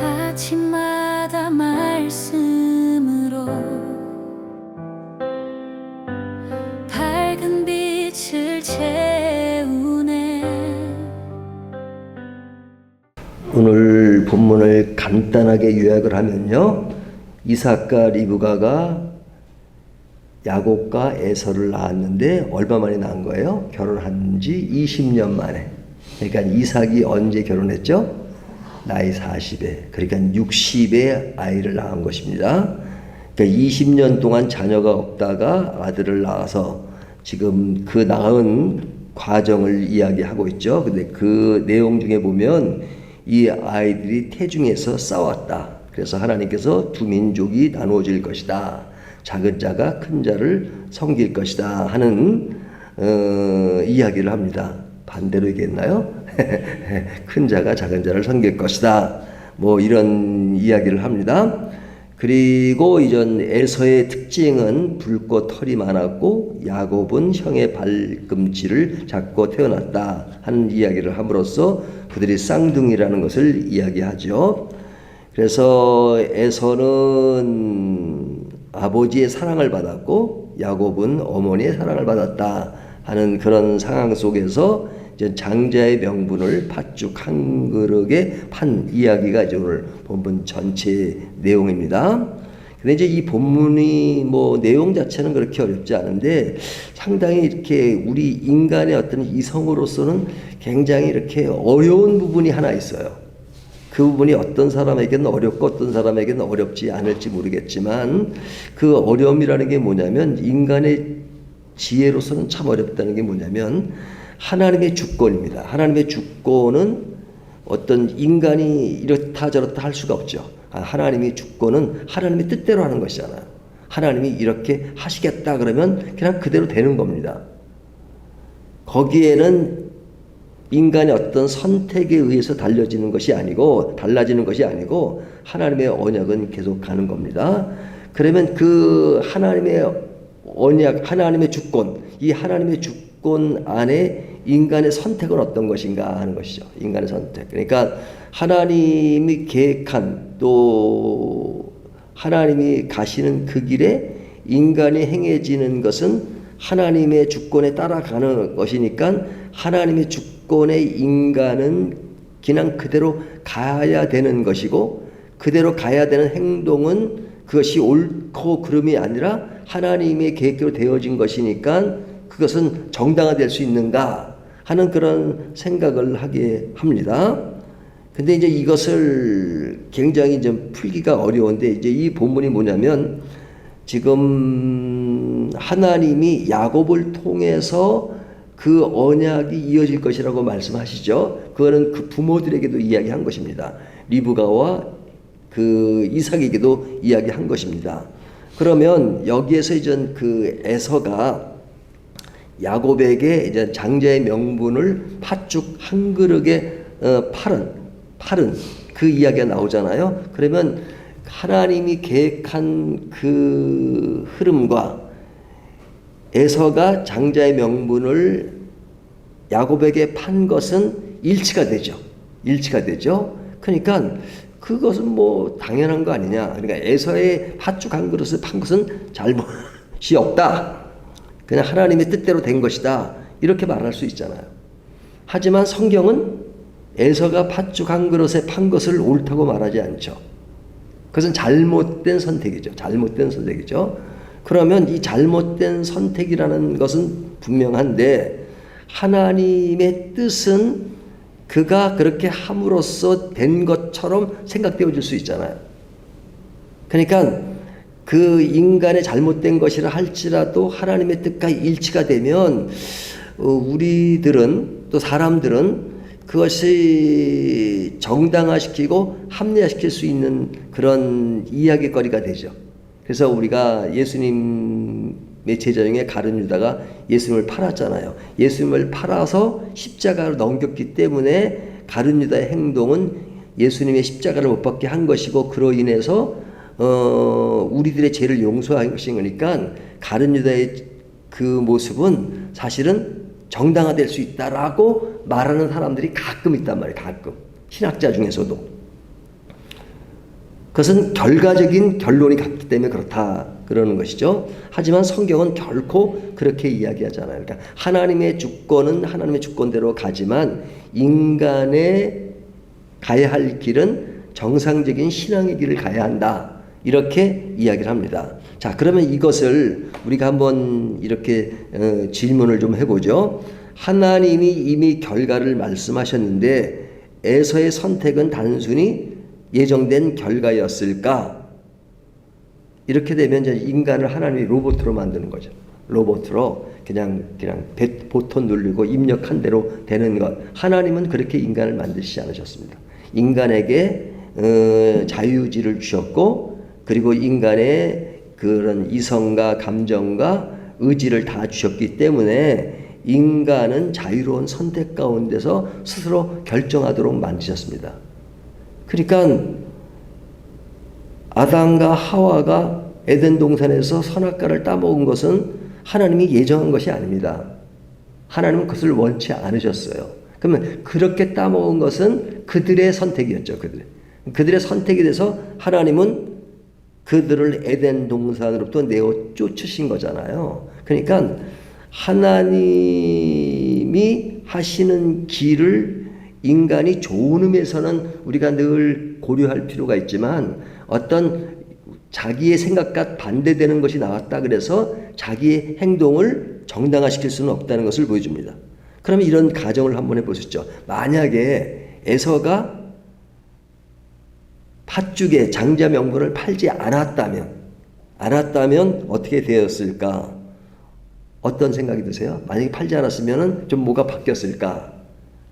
아침마다 말씀으로 밝은 빛을 채우네. 오늘 본문을 간단하게 요약을 하면요, 이삭과 리브가가 야곱과 에서를 낳았는데 얼마 만에 낳은 거예요? 결혼한 지 20년 만에. 그러니까 이삭이 언제 결혼했죠? 나이 40에, 그러니까 60에 아이를 낳은 것입니다. 그러니까 20년 동안 자녀가 없다가 아들을 낳아서 지금 그 낳은 과정을 이야기하고 있죠. 근데 그 내용 중에 보면 이 아이들이 태중에서 싸웠다. 그래서 하나님께서 두 민족이 나누어질 것이다. 작은 자가 큰 자를 섬길 것이다 하는 이야기를 합니다. 반대로 얘기했나요? 큰 자가 작은 자를 섬길 것이다. 뭐 이런 이야기를 합니다. 그리고 이전 에서의 특징은 붉고 털이 많았고 야곱은 형의 발꿈치를 잡고 태어났다 하는 이야기를 함으로써 그들이 쌍둥이라는 것을 이야기하죠. 그래서 에서는 아버지의 사랑을 받았고 야곱은 어머니의 사랑을 받았다 하는 그런 상황 속에서 이제 장자의 명분을 팥죽 한 그릇에 판 이야기가 이제 오늘 본문 전체 내용입니다. 근데 이제 이 본문이 뭐 내용 자체는 그렇게 어렵지 않은데 상당히 이렇게 우리 인간의 어떤 이성으로서는 굉장히 이렇게 어려운 부분이 하나 있어요. 그 부분이 어떤 사람에게는 어렵고 어떤 사람에게는 어렵지 않을지 모르겠지만 그 어려움이라는 게 뭐냐면 인간의 지혜로서는 참 어렵다는 게 뭐냐면 하나님의 주권입니다. 하나님의 주권은 어떤 인간이 이렇다 저렇다 할 수가 없죠. 하나님의 주권은 하나님의 뜻대로 하는 것이잖아요. 하나님이 이렇게 하시겠다 그러면 그냥 그대로 되는 겁니다. 거기에는 인간의 어떤 선택에 의해서 달라지는 것이 아니고 하나님의 언약은 계속 가는 겁니다. 그러면 그 하나님의 언약, 하나님의 주권, 이 하나님의 주권 안에 인간의 선택은 어떤 것인가 하는 것이죠. 인간의 선택. 그러니까 하나님이 계획한 또 하나님이 가시는 그 길에 인간이 행해지는 것은 하나님의 주권에 따라가는 것이니까 하나님의 주권에 인간은 그냥 그대로 가야 되는 것이고 그대로 가야 되는 행동은 그것이 옳고 그름이 아니라 하나님의 계획대로 되어진 것이니까 그것은 정당화될 수 있는가 하는 그런 생각을 하게 합니다. 근데 이제 이것을 굉장히 이제 풀기가 어려운데 이제 이 본문이 뭐냐면 지금 하나님이 야곱을 통해서 그 언약이 이어질 것이라고 말씀하시죠. 그거는 그 부모들에게도 이야기한 것입니다. 리브가와 그 이삭에게도 이야기한 것입니다. 그러면 여기에서 이제 그 에서가 야곱에게 이제 장자의 명분을 팥죽 한 그릇에 팔은 그 이야기가 나오잖아요. 그러면 하나님이 계획한 그 흐름과 에서가 장자의 명분을 야곱에게 판 것은 일치가 되죠. 그러니까 그것은 뭐 당연한 거 아니냐. 그러니까 에서의 팥죽 한 그릇을 판 것은 잘못이 없다. 그냥 하나님의 뜻대로 된 것이다. 이렇게 말할 수 있잖아요. 하지만 성경은 에서가 팥죽 한 그릇에 판 것을 옳다고 말하지 않죠. 그것은 잘못된 선택이죠. 그러면 이 잘못된 선택이라는 것은 분명한데 하나님의 뜻은 그가 그렇게 함으로써 된 것처럼 생각되어질 수 있잖아요. 그러니까 그 인간의 잘못된 것이라 할지라도 하나님의 뜻과 일치가 되면 우리들은 또 사람들은 그것이 정당화시키고 합리화시킬 수 있는 그런 이야기거리가 되죠. 그래서 우리가 예수님의 제자 중에 가룟 유다가 예수님을 팔았잖아요. 예수님을 팔아서 십자가로 넘겼기 때문에 가룟 유다의 행동은 예수님의 십자가를 못 받게 한 것이고 그로 인해서 우리들의 죄를 용서한 것인 거니까 가룟 유다의 그 모습은 사실은 정당화될 수 있다라고 말하는 사람들이 가끔 있단 말이에요. 가끔 신학자 중에서도. 그것은 결과적인 결론이 같기 때문에 그렇다 그러는 것이죠. 하지만 성경은 결코 그렇게 이야기하잖아요. 그러니까 하나님의 주권은 하나님의 주권대로 가지만 인간의 가야 할 길은 정상적인 신앙의 길을 가야 한다. 이렇게 이야기를 합니다. 자, 그러면 이것을 우리가 한번 이렇게 질문을 좀 해보죠. 하나님이 이미 결과를 말씀하셨는데 에서의 선택은 단순히 예정된 결과였을까? 이렇게 되면 이제 인간을 하나님이 로봇으로 만드는 거죠. 로봇으로 그냥 버튼 누르고 입력한 대로 되는 것. 하나님은 그렇게 인간을 만드시지 않으셨습니다. 인간에게 자유의지를 주셨고, 그리고 인간의 그런 이성과 감정과 의지를 다 주셨기 때문에 인간은 자유로운 선택 가운데서 스스로 결정하도록 만드셨습니다. 그러니까 아담과 하와가 에덴 동산에서 선악과를 따먹은 것은 하나님이 예정한 것이 아닙니다. 하나님은 그것을 원치 않으셨어요. 그러면 그렇게 따먹은 것은 그들의 선택이었죠. 그들의 선택이 돼서 하나님은 그들을 에덴 동산으로부터 내어 쫓으신 거잖아요. 그러니까 하나님이 하시는 길을 인간이 좋은 의미에서는 우리가 늘 고려할 필요가 있지만 어떤 자기의 생각과 반대되는 것이 나왔다 그래서 자기의 행동을 정당화시킬 수는 없다는 것을 보여줍니다. 그러면 이런 가정을 한번 해보시죠. 만약에 에서가 팥죽의 장자 명분을 팔지 않았다면 어떻게 되었을까? 어떤 생각이 드세요? 만약에 팔지 않았으면 좀 뭐가 바뀌었을까?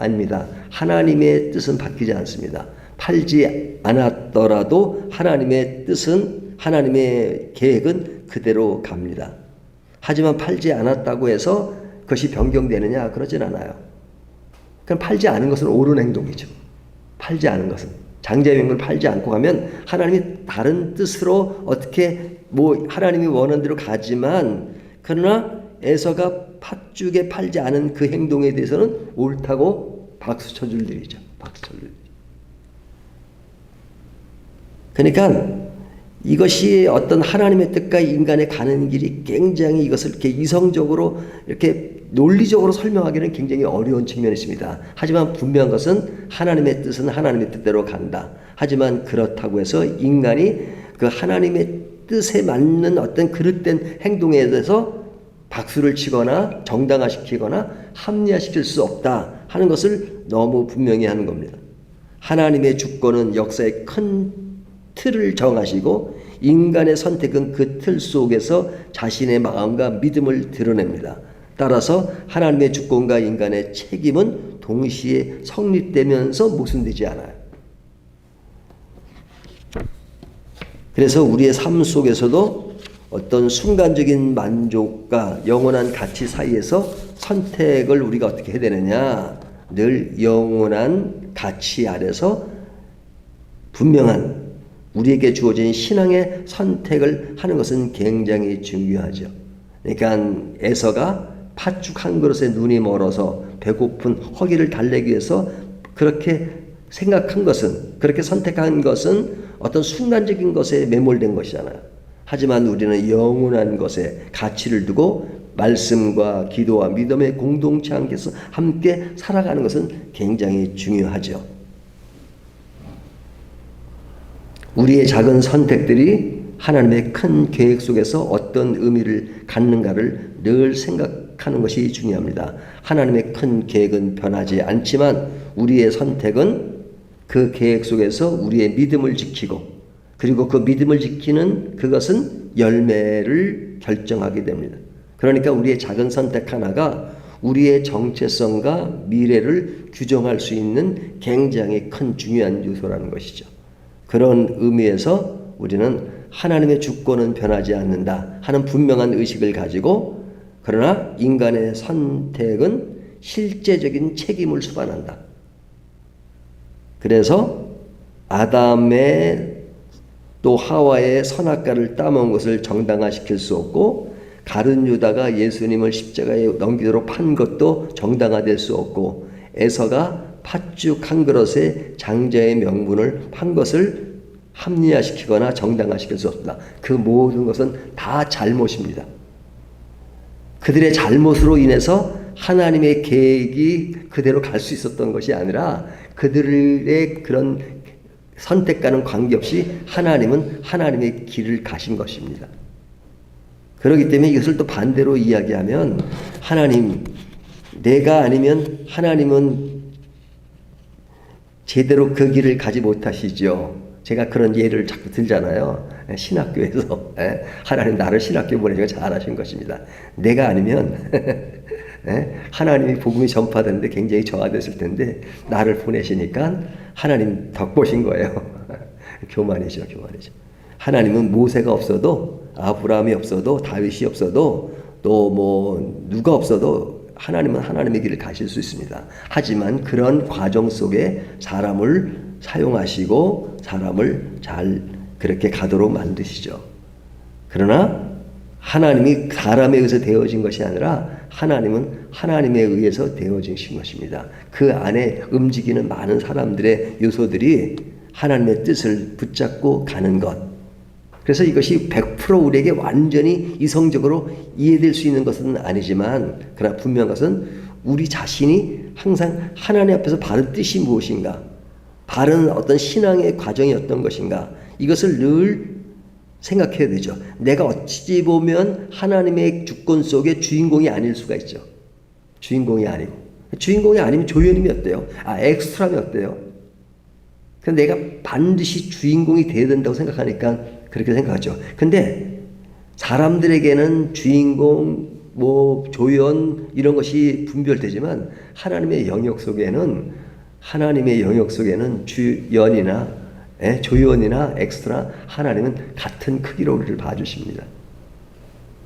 아닙니다. 하나님의 뜻은 바뀌지 않습니다. 팔지 않았더라도 하나님의 뜻은, 하나님의 계획은 그대로 갑니다. 하지만 팔지 않았다고 해서 그것이 변경되느냐? 그러진 않아요. 그럼 팔지 않은 것은 옳은 행동이죠. 팔지 않은 것은. 장자의 명분을 팔지 않고 가면 하나님이 다른 뜻으로 어떻게 하나님이 원하는 대로 가지만, 그러나 에서가 팥죽에 팔지 않은 그 행동에 대해서는 옳다고 박수 쳐줄 일이죠. 박수 쳐줄 일. 그러니까 이것이 어떤 하나님의 뜻과 인간의 가는 길이 굉장히 이것을 이렇게 이성적으로 이렇게 논리적으로 설명하기는 굉장히 어려운 측면이 있습니다. 하지만 분명한 것은 하나님의 뜻은 하나님의 뜻대로 간다. 하지만 그렇다고 해서 인간이 그 하나님의 뜻에 맞는 어떤 그릇된 행동에 대해서 박수를 치거나 정당화시키거나 합리화시킬 수 없다 하는 것을 너무 분명히 하는 겁니다. 하나님의 주권은 역사의 큰 틀을 정하시고 인간의 선택은 그 틀 속에서 자신의 마음과 믿음을 드러냅니다. 따라서 하나님의 주권과 인간의 책임은 동시에 성립되면서 모순되지 않아요. 그래서 우리의 삶 속에서도 어떤 순간적인 만족과 영원한 가치 사이에서 선택을 우리가 어떻게 해야 되느냐? 늘 영원한 가치 아래서 분명한 우리에게 주어진 신앙의 선택을 하는 것은 굉장히 중요하죠. 그러니까 에서가 팥죽 한 그릇에 눈이 멀어서 배고픈 허기를 달래기 위해서 그렇게 생각한 것은, 그렇게 선택한 것은 어떤 순간적인 것에 매몰된 것이잖아요. 하지만 우리는 영원한 것에 가치를 두고 말씀과 기도와 믿음의 공동체 안에서 함께 살아가는 것은 굉장히 중요하죠. 우리의 작은 선택들이 하나님의 큰 계획 속에서 어떤 의미를 갖는가를 늘 생각하는 것이 중요합니다. 하나님의 큰 계획은 변하지 않지만 우리의 선택은 그 계획 속에서 우리의 믿음을 지키고, 그리고 그 믿음을 지키는 그것은 열매를 결정하게 됩니다. 그러니까 우리의 작은 선택 하나가 우리의 정체성과 미래를 규정할 수 있는 굉장히 큰 중요한 요소라는 것이죠. 그런 의미에서 우리는 하나님의 주권은 변하지 않는다 하는 분명한 의식을 가지고, 그러나 인간의 선택은 실제적인 책임을 수반한다. 그래서 아담의 또 하와의 선악과를 따먹은 것을 정당화시킬 수 없고, 가룟 유다가 예수님을 십자가에 넘기도록 판 것도 정당화될 수 없고, 에서가 팥죽 한 그릇에 장자의 명분을 판 것을 합리화시키거나 정당화시킬 수 없다. 그 모든 것은 다 잘못입니다. 그들의 잘못으로 인해서 하나님의 계획이 그대로 갈 수 있었던 것이 아니라 그들의 그런 선택과는 관계없이 하나님은 하나님의 길을 가신 것입니다. 그렇기 때문에 이것을 또 반대로 이야기하면 하나님, 내가 아니면 하나님은 제대로 그 길을 가지 못하시죠. 제가 그런 예를 자꾸 들잖아요. 신학교에서 하나님 나를 신학교 보내시고 잘하신 것입니다. 내가 아니면 하나님이 복음이 전파되는데 굉장히 저하됐을 텐데 나를 보내시니까 하나님 덕보신 거예요. 교만이죠. 하나님은 모세가 없어도 아브라함이 없어도 다윗이 없어도 또 뭐 누가 없어도 하나님은 하나님의 길을 가실 수 있습니다. 하지만 그런 과정 속에 사람을 사용하시고 사람을 잘 그렇게 가도록 만드시죠. 그러나 하나님이 사람에 의해서 되어진 것이 아니라 하나님은 하나님에 의해서 되어진 것입니다. 그 안에 움직이는 많은 사람들의 요소들이 하나님의 뜻을 붙잡고 가는 것. 그래서 이것이 100% 우리에게 완전히 이성적으로 이해될 수 있는 것은 아니지만 그러나 분명한 것은 우리 자신이 항상 하나님 앞에서 바른 뜻이 무엇인가, 바른 어떤 신앙의 과정이 어떤 것인가, 이것을 늘 생각해야 되죠. 내가 어찌 보면 하나님의 주권 속의 주인공이 아닐 수가 있죠. 주인공이 아니면 조연임이 어때요? 엑스트라면 어때요? 근데 내가 반드시 주인공이 되어야 된다고 생각하니까 그렇게 생각하죠. 근데 사람들에게는 주인공, 조연 이런 것이 분별되지만 하나님의 영역 속에는 주연이나 조연이나 엑스트라 하나님은 같은 크기로 우리를 봐주십니다.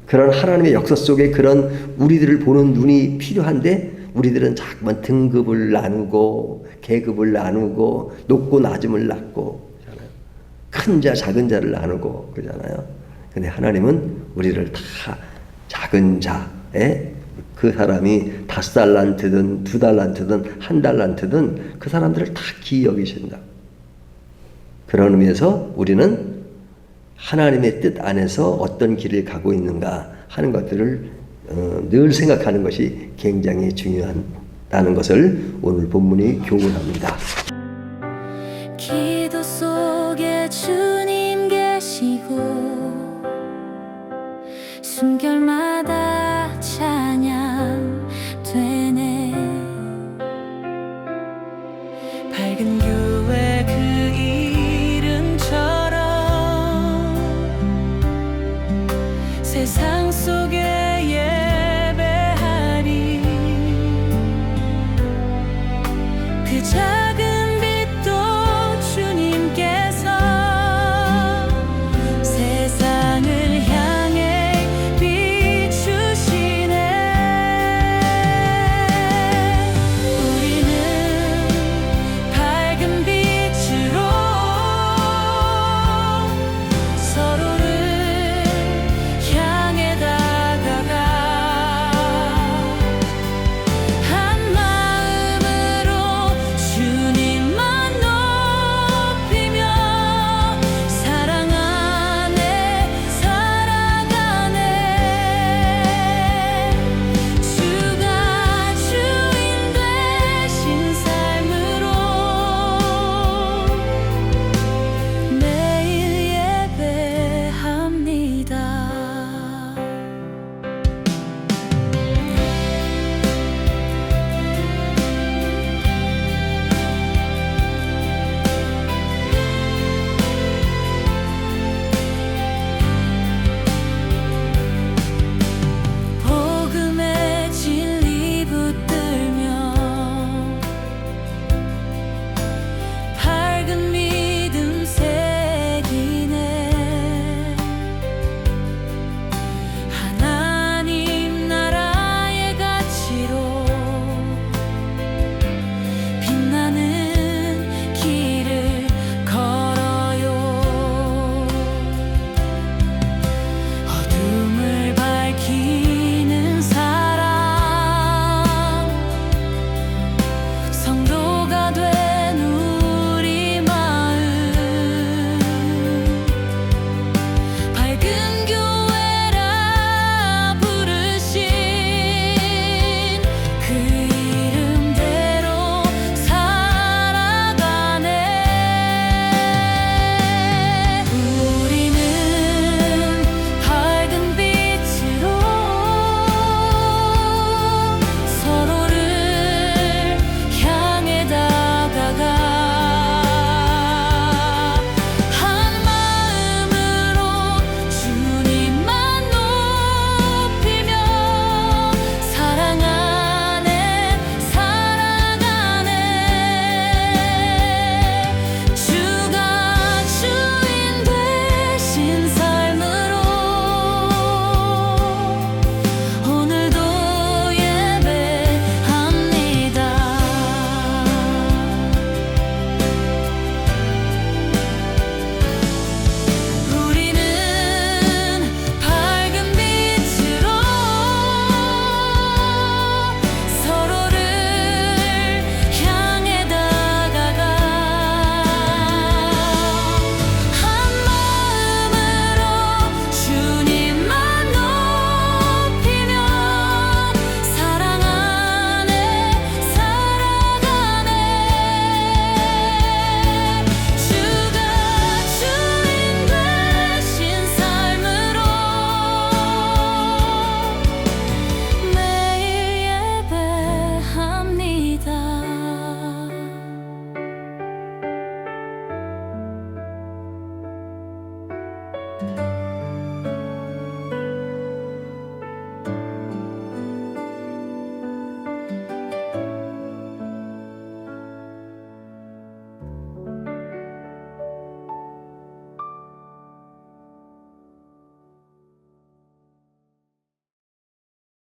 그런 하나님의 역사 속에 그런 우리들을 보는 눈이 필요한데 우리들은 자꾸만 등급을 나누고 계급을 나누고 높고 낮음을 낳고 그러잖아요. 큰 자 작은 자를 나누고 그러잖아요. 근데 하나님은 우리를 다 작은 자에 그 사람이 5달란트든 2달란트든 1달란트든 그 사람들을 다 귀히 여기신다. 그런 의미에서 우리는 하나님의 뜻 안에서 어떤 길을 가고 있는가 하는 것들을 늘 생각하는 것이 굉장히 중요하다는 것을 오늘 본문이 교훈합니다. 기도 속에 주님 계시고 숨결만